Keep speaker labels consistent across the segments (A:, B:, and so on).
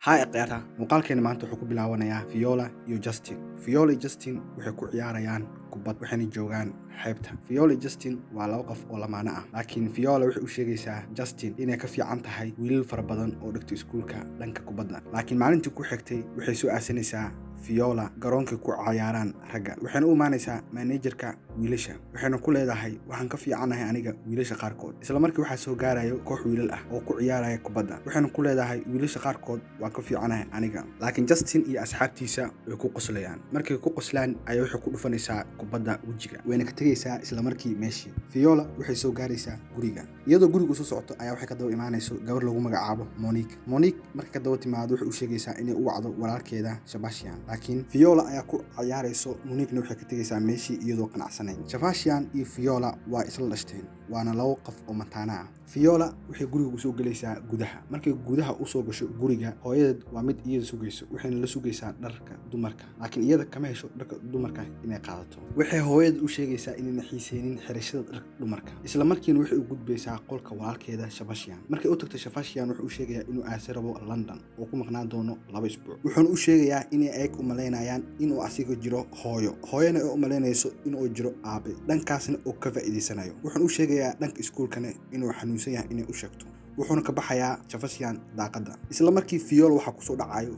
A: Hi akhyaarta, muuqaalkeena maanta wuxuu ku bilaabanayaa Viola iyo Justin. Viola iyo Justin waxay ku ciyaarayaan kubad waxayna joogaan xeebta. Viola iyo Justin waa laba qof oo lamaane ah, laakiin Viola waxay u sheegaysaa Justin inay ka fiican tahay wiilal fara badan oo dhigta iskuulka dhanka kubadda. Laakiin maalintii ku xigtay waxay soo aasinaysaa Viola garoonka ku ciyaaraan ragga. Waxayna u imaanaysaa managerka wiilasha. Waxayna ku leedahay waxaan ka fiicanahay aniga wiilasha qaarkood. Isla markii waxaa soo gaarayo koox wiilal ah oo ku ciyaaraya kubadda. Waxayna ku leedahay wiilasha qaarkood waa ka fiicanahay aniga. Laakiin Justin iyo asxaabtiisa way ku qoslayaan. Markay ku qoslaan ayay waxay ku dhufanaysaa kubadda wajiga. Wayna ka tagaysaa isla markii meeshii. Viola waxay soo gaaraysaa guriga. Iyadoo guriga soo socoto ayaa waxay ka daba imaanayso gabar lagu magacaabo Monique. Monique markay ka daba timaado waxay u sheegaysaa inay u wacdo walaalkeeda Sebastian. Laakiin Viola ayaa ku ciyaarayso, Monique waxay ka tagaysaa meeshii iyadoo qanacsanayn. Sebastian iyo Viola waa isla dhashteen. Waana labo qof oo mataana ah. Viola waxay guriga u soo galaysaa gudaha. Markay gudaha u soo gasho guriga, hooyadeed waa mid iyada sugayso. Waxayna la sugaysaa dharka dumarka. Laakiin iyada kama hesho dharka dumarka inay qaadato. Waxay hooyadeed u sheegaysaa inay xiiseynin xirashada dharka dumarka. Isla markiina waxay u gudbaysaa qolka walaalkeeda Sebastian. Markay u tagto Sebastian wuxuu u sheegayaa inuu aasi rabo London oo ku maqnaan doono 2 isbuuc. Wuxuuna u sheegayaa inay ayag u maleynayaan inuu asiga jiro hooyo. Hooyana ay u maleynayso inuu jiro aabe. Dhankaasna oo ka faa'iideysanayo. Wuxuuna u sheegayaa dhanka iskuulkana inuu xanuunsan yahay inay u sheegto. wuxuuna ka baxayaa Sebastian daaqada. Isla markii Viola waxa ku soo dhacayo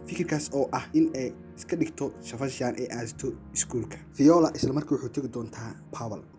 A: fikirkaas oo ah in ay iska dhigto Sebastian ay aasto iskuulka. Viola isla markii wuxuu tagi doontaa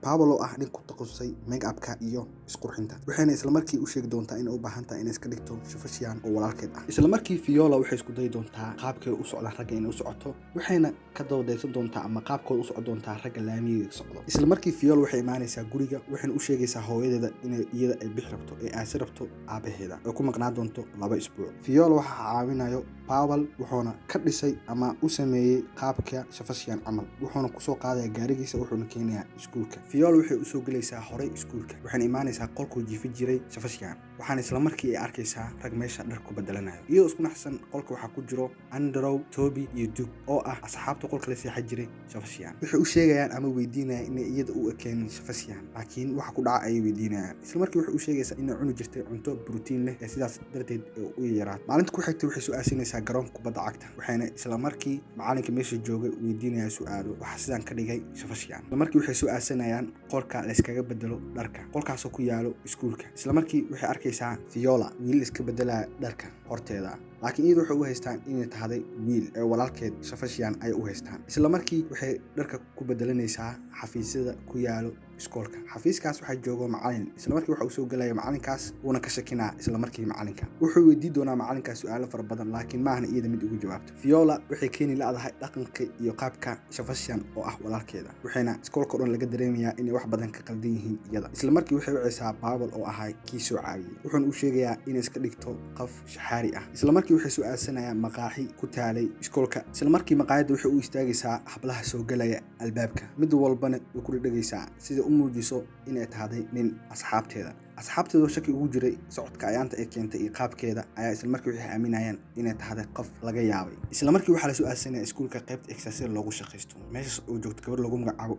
A: Paul oo ah nin ku takhasusay make-upka iyo isqurxinta. Waxayna isla markii u sheegi doontaa in ay u baahan tahay inay iska dhigto Sebastian oo walaalkeed ah. Isla markii Viola waxay isku day doontaa qaabkay u socdaan ragga inay u socoto. Waxayna ka doodaysan doontaa ama qaabkooda u socon doontaa ragga laamiga socdo. Isla markii Viola waxay imaanaysaa guriga, waxayna u sheegaysaa hooyadeeda inay iyada ay bixi rabto ee aasi rabto aabaheeda oo ku maqnaan doonto 2 isbuuc. Viola waxa caawinayo Paul wuxuuna ka dhisay ama u sameeyay qaabka Sebastian camal. Wuxuuna ku soo qaadaya gaarigiisa wuxuuna keenayaa iskuulka. Viola waxay u soo galaysaa horay iskuulka. Waxayna imaanaysaa qolkuu jiifi jiray Sebastian. Waxaana isla markii ay arkaysaa rag meesha dhar ku bedelanayo. Iyadoo isku naxsan qolka waxaa ku jiro Andrew, Toby iyo Duke oo ah asxaabta qolka la seexan jiray Sebastian. Waxay u sheegayaan ama weydiinayaan inay iyada u ekeen Sebastian, laakiin waxa ku dhaca ay weydiinayaan. Isla markii waxay u sheegaysaa inay cuni jirtay cunto borotiin leh ee sidaas darteed u yaraato. Maalinta ku xigtay waxay soo aasinaysaa garoonka kubadda cagta. Waxayna isla markii macalinka meesha joogay weydiinaya su'aalo waxa sidaan ka dhigay Sebastian. Isla markii waxay soo aasinayaan qolka la iskaga bedelo dharka. Qolkaas oo ku yaalo iskuulka. Isla markii waxay arkaysaa Viola wiil iska bedelaya dharka horteeda. laakiin iyadu waxay u haystaan inay tahay wiil ee walaalkeed Sebastian ay u haystaan. Isla markii waxay dharka ku bedelanaysaa xafiisyada ku yaalo iskoolka. Xafiiskaas waxa joogo macallin. Isla markii waxa uu soo galaya macallinkaas uuna ka shakinaa isla markii macallinka. Wuxuu weydiin doonaa macallinkaas su'aalo fara badan laakiin ma ahna iyada mid ugu jawaabto. Viola waxay keeni laadahay dhaqanka iyo qaabka Sebastian oo ah walaalkeeda. Waxayna iskoolka dhan laga dareemayaa inay wax badan ka qaldan yihiin iyada. Isla markii waxay u ciisaa Paul oo ahay kii soo caawiyay. Wuxuuna u sheegayaa inay iska dhigto qof shaxaari ah. Isla markii waxay soo aasanayaan maqaaxi ku taalay iskoolka. Isla markii maqaayadda waxay u istaagaysaa hablaha soo galaya albaabka. Mid walbana way ku dhagaysaa sida muujiso inay tahay nin asxaabteeda shaki ugu jiray socodka ayaanta ay keentay iyo qaabkeeda ayaa isla markii waxay aaminayaan inay tahay qof laga yaabay. Isla markii waxa la soo aasanaya iskuulka qaybta exercise loogu shaqeysto. Meesha oo joogto gabar lagu magacaabo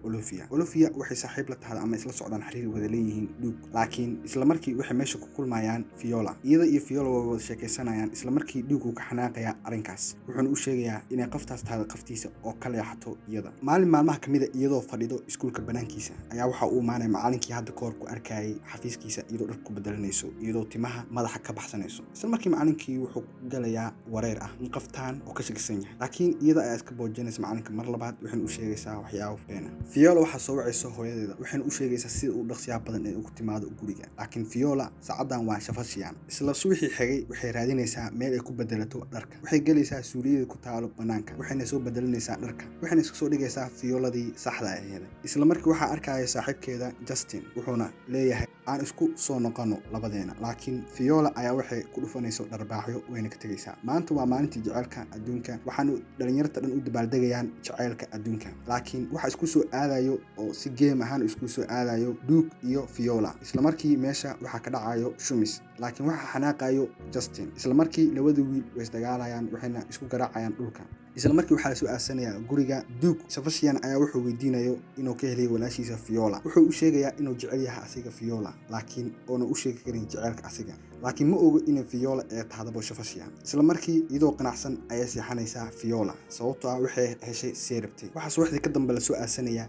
A: Olivia waxay saaxiib la tahay ama isla socdaan xiriir wada leeyihiin Duke. Laakiin isla markii waxay meesha ku kulmayaan Viola. Iyada iyo Viola way wada sheekaysanayaan. Isla markii Duke uu ka xanaaqaya arrinkaas. Wuxuuna u sheegayaa inay qoftaas tahay qoftiisa oo kala yaxato iyada. Maalmaha kamid ah iyadoo fadhido iskuulka banaankiisa ayaa waxa uu maanay macallinkii hadda koor ku arkayay xafiiskiisa iyadoo dhar ku bedelanayso iyadoo timaha madaxa ka baxsanayso. Isla markii macallinkii wuxuu galayaa wareer ah in qoftaan oo ka shakisan yahay. Laakiin iyada ayaa iska boojinaysa macallinka mar labaad waxayna u sheegaysaa waxyaabo been ah. Viola waxa soo wacayso hooyadeeda waxayna u sheegaysaa sida uu dhaqsiya badan ee ugu timaado guriga. Laakiin Viola saacadan waa Sebastian. Isla subaxii xigay waxay raadinaysaa meel ay ku bedelato dharka. Waxay galaysaa suuliyeed ku taalo banaanka. Waxayna soo bedelanaysaa dharka. Waxayna iska soo dhigaysaa Violadii saxda ahayd. Isla markii waxa arkaya saaxiibkeeda Justin wuxuuna leeyahay aan isku soo noqono labadeena. Laakiin Viola ayaa waxay ku dhufanayso dharbaaxyo wayna ka tagaysaa. Maanta waa maalintii jaceylka adduunka. Waxaanu dhalinyarada dhan u dabaaldegayaan jaceylka adduunka. Laakiin waxa isku soo aadayo oo si game ahaan isku soo aadayo Duke iyo Viola. Isla markii meesha waxa ka dhacayo shumis. Laakiin waxa xanaaqayo Justin. Isla markii labada wiil way isdagaalayaan waxayna isku garaacayaan dhulka. isla markii waxaa la soo aasanayaa guriga Duke. Sebastian ayaa wuxuu weydiinayo inuu ka helay walaashiisa Viola. Wuxuu u sheegayaa inuu jecel yahay asiga Viola, laakiin oona u sheegi karin jecelka asiga. laakiin ma oga in Viola ay tahdabo Sebastian. isla markii iyadoo qanacsan ayay seexanaysaa Viola sababtoo ah waxay heshay seerabtay. waxaa subaxdii ka dambe la soo aasanaya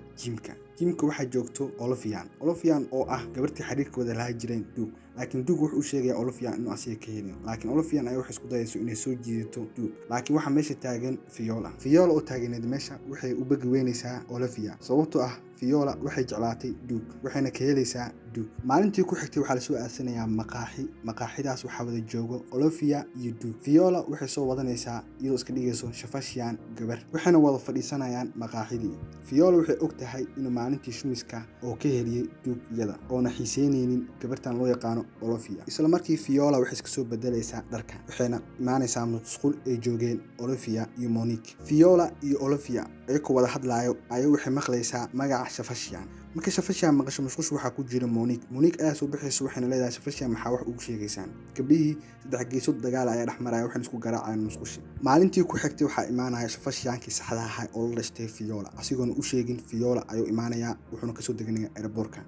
A: Jimka waxaa joogto Olivian oo ah gabartii xiriirkooda lahaa jireen Duke. laakiin Duke wuxuu u sheegayaa Olivian inuu asiga ka helin, laakiin Olivian ayaa wax isku dayayso inay soo jiidato Duke. laakiin waxa meesha taagan Viola oo taageneed meesha waxay u bagi weynaysaa Olivia sababtoo ah Viola waxay jeclaatay Duke waxayna ka helaysaa Duke. maalintii ku xigtay waxaa la soo aasanayaa maqaaxidaas waxaa wada joogo Olivia iyo Duke. Viola waxay soo wadanaysaa iyadoo iska dhigayso Sebastian gabar, waxayna wada fadhiisanayaan maqaaxidii. Viola waxay og tahay inuu maalintii shumiska oo ka heliyay Duke iyada oona xiiseynaynin gabartan loo yaqaano Olivia. isla markii Viola waxay iska soo bedelaysaa dharka waxayna imaanaysaa musqul ay joogeen Olivia iyo Monique. Viola iyo Olivia ayagoo wada hadlaayo ayaa waxay maqlaysaa magaca Sebastian. marka Sebastian maqasho musqusha waxaa ku jira Monique ayaa soo bixayso waxayna leedahay Sebastian maxaa wax ugu sheegaysaan. gabdhihii saddex geesood dagaal ayaa dhex maraya waxayna isku garaacayaan musqusha. maalintii ku xigtay waxaa imaanaya Sebastiankii saxda ahaa oo la dhashtay Viola asigoona u sheegin Viola ayuu imaanayaa wuxuuna kasoo deganaya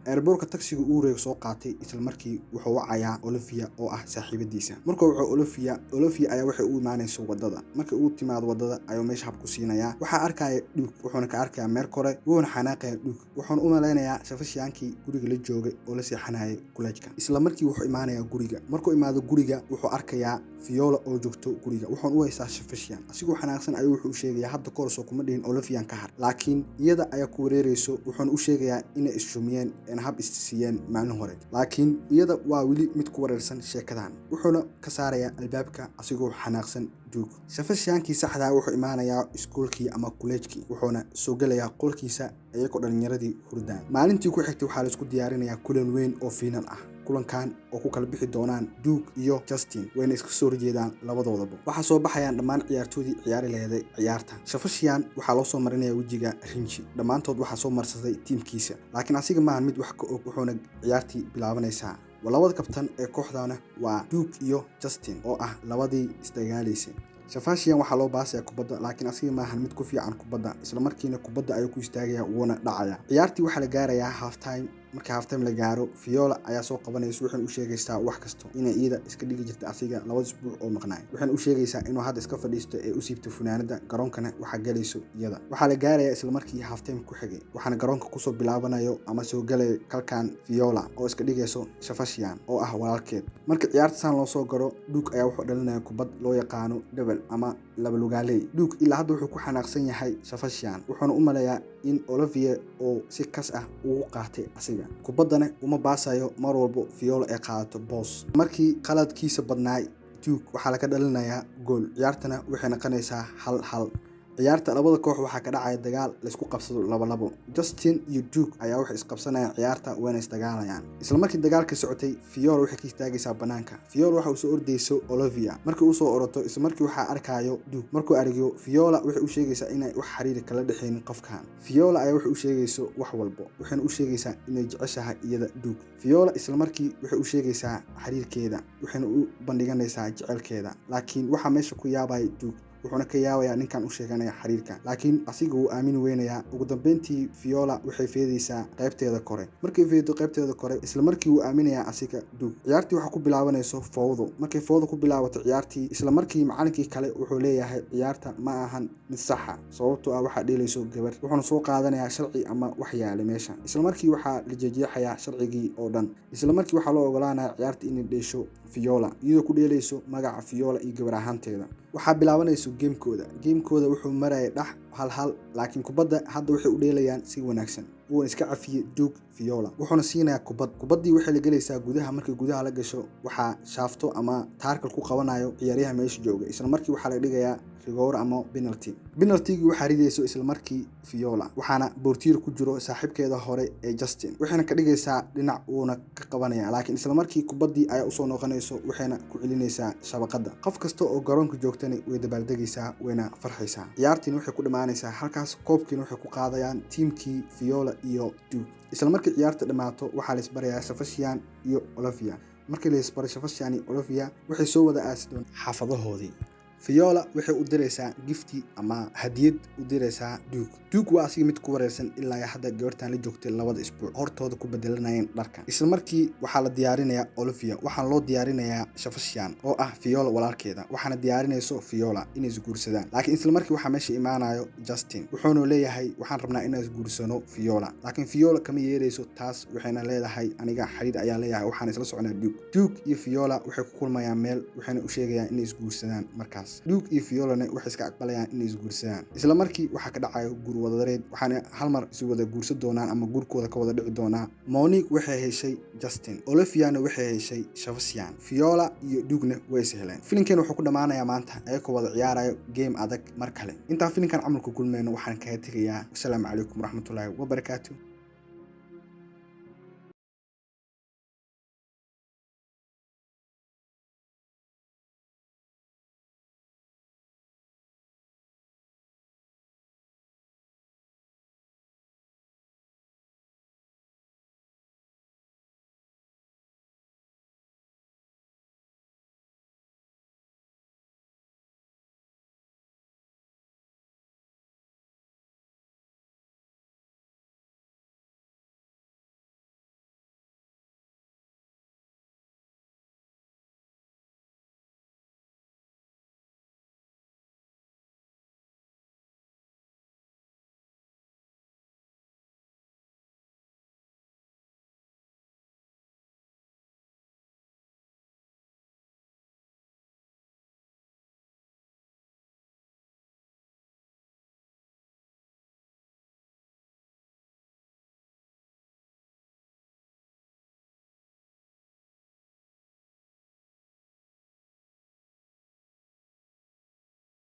A: airportka taksiga uu reeg soo qaatay. isla markii wuxuu wacayaa Olivia oo ah saaxiibadiisa. markuu wuxuu Olivia ayaa waxay u imaanayso wadada. markii uu timaado wadada ayuu meesha hab ku siinayaa. waxaa arkaya Duke wuxuuna ka arkayaa meel kore wuxuuna xanaaqaya Duke wuxuuna u maleynayaa Sebastiankii guriga la joogay oo la seexanayay kuleejka. isla markii wuxuu imaanayaa guriga. markuu imaado guriga wuxuu arkayaa Viola oo joogto guriga wuxuuna u haysaa Sebastian asigoo xanaaqsan ayuu wuxuu u sheegayaa hadda koorso kuma dhihin Olivian ka har, laakiin iyada ayaa ku wareerayso wuxuuna u sheegayaa inay ishumiyeen in hab istisiyeen maalin hore, laakiin iyada waa weli mid ku wareersan sheekadan. wuxuuna ka saarayaa albaabka asigoo xanaaqsan Duke. Sebastiankii saxda wuxuu imaanayaa iskuulkii ama kuleejkii wuxuuna soo galayaa qolkiisa iyagoo dhalinyaradii hurdaan. maalintii ku xigtay waxaa la isku diyaarinayaa kulan weyn oo final ah. kulankan oo ku kala bixi doonaan Duke iyo Justin wayna iska soo horjeedaan labadoodaba. waxaa soo baxayaan dhammaan ciyaartoydii ciyaari lahayd ciyaarta. Sebastian waxaa loo soo marinayaa wejiga rinji. dhammaantood waxaa soo marsaday tiimkiisa, laakiin asiga maahan mid wax ka og wuxuuna ciyaartii bilaabanaysaa. labada kabtan ee kooxdana waa Duke iyo Justin oo ah labadii isdagaalaysay. Sebastian waxaa loo baasayaa kubadda, laakiin asiga maahan mid ku fiican kubadda. isla markiina kubadda ayuu ku istaagayaa wuuna dhacayaa. ciyaartii waxaa la gaarayaa half time. marka half time la gaaro Viola ayaa soo qabanaysa waxayna u sheegaysaa wax kasto inay iyada iska dhigi jirta asiga 2 isbuuc oo maqnaay. waxayna u sheegaysaa inuu hadda iska fadhiisto ee u siibto funaanada garoonkana waxa galayso iyada. waxaa la gaarayaa isla markii half time ku xigay waxaana garoonka kusoo bilaabanayo ama soo galay kalkan Viola oo iska dhigayso Sebastian oo ah walaalkeed. marka ciyaarta san loo soo garo Duke ayaa wuxuu dhalinayaa kubad loo yaqaano double ama laba lugaaley. Duke ilaa hadda wuxuu ku xanaaqsan yahay Sebastian wuxuuna u maleeyaa in Olivia oo si kas ah ugu qaatay asiga. kubaddana uma baasayo mar walbo Viola ay qaadato boos. markii qaladkiisa badnaay Duke waxaa laga dhalinayaa gool. ciyaartana waxay noqonaysaa 1-1. ciyaarta labada koox waxaa ka dhacaya dagaal la isku qabsado 2-2. Justin iyo Duke ayaa waxay isqabsanayaan ciyaarta wayna isdagaalayaan. isla markii dagaalka socotay Viola waxay ka istaagaysaa banaanka. Viola waxa uu soo ordayso Olivia. markii uu soo oroto isla markii waxaa arkayo Duke. markuu arkiyo Viola waxay u sheegaysaa inay wax xiriir kala dhaxayn qofkan. Viola ayaa waxay u sheegayso wax walbo waxayna u sheegaysaa inay jeceshahay iyada Duke. Viola isla markii waxay u sheegaysaa xiriirkeeda waxayna u bandhiganaysaa jecelkeeda, laakiin waxa meesha ku yaabay Duke wuxuuna ka yaabayaa ninkan u sheeganaya xiriirka, laakiin asiga uu aamin weynayaa. ugu dambeyntii Viola waxay feedaysaa qaybteeda kore. markay feedo qaybteeda kore isla markii uu aaminayaa asiga Duke. ciyaartii waxaa ku bilaabanayso fowdo. markay fowdo ku bilaabato ciyaartii isla markii macallinkii kale wuxuu leeyahay ciyaarta ma ahan mid saxa sababtoo ah waxaa dheelayso gabar. wuxuuna soo qaadanayaa sharci ama wax yaale meesha. isla markii waxaa la jeexayaa sharcigii oo dhan. isla markii waxaa loo ogolaanayaa ciyaarta inay dheesho Viola iyadoo ku dheelayso magaca Viola iyo gabar ahaanteeda. waxaa bilaabanayso geemkooda wuxuu marayay dhax 1-1, laakiin kubadda hadda waxay u dheelayaan si wanaagsan. wuuna iska cafiyay Duke Viola wuxuuna siinayaa kubaddii waxay la galaysaa gudaha. markay gudaha la gasho waxaa shaafto ama taarkal ku qabanayo ciyaaryaha meesha jooga. isla markii waxaa la dhigayaa rigoor ama penalty waxaa ridayso isla markii Viola waxaana boortiir ku jiro saaxiibkeeda hore ee Justin. waxayna ka dhigaysaa dhinac uuna ka qabanaya, laakiin isla markii kubaddii ayaa u soo noqonayso waxayna ku celinaysaa shabaqada. qof kasta oo garoonka joogtana way dabaaldegaysaa wayna farxaysaa. ciyaartiin waxay ku dhamaanaysaa halkaas. koobkiina waxay ku qaadayaan tiimkii Viola iyo Duke. isla markii ciyaarta dhamaato waxaa la isbarayaa Sebastian iyo Olivia. markii la isbaray Sebastian iyo Olivia waxay soo wada aasideen xaafadahoodii. Viola waxay u diraysaa gifti ama hadiyad u diraysaa Duke waa asiga mid ku wareersan ilaa hadda gabartan la joogtay 2 isbuuc hortooda ku bedelanayeen dharka. isla markii waxaa la diyaarinayaa Olivia waxaan loo diyaarinayaa Sebastian oo ah Viola walaalkeeda waxaana diyaarinayso Viola inay isguursadaan. laakiin isla markii waxaa meesha imaanayo Justin wuxuuna leeyahay waxaan rabnaa inaan isguursano Viola. laakiin Viola kama yeerayso taas waxayna leedahay aniga xariid ayaa leeyahay waxaan isla soconaa Duke iyo Viola waxay ku kulmayaan meel waxayna u sheegayaan inay isguursadaan. markaas Duke iyo Violana waxay iska aqbalayaan inay isguursadaan. isla markii waxaa ka dhacayo guur wadareed waxaana hal mar isu wada guursan doonaan ama guurkooda ka wada dhici doonaa. Monique waxay heshay Justin, Oliviana waxay heshay Sebastian, Viola iyo Duke way sahleen. filimkan wuxuu ku dhamaanayaa maanta ayagoo wada ciyaarayo game adag mar kale. intaan filimkan camalku kulmayno waxaan kaga tegayaa. Assalaamu calaykum waraxmatullaahi wabarakaatuh.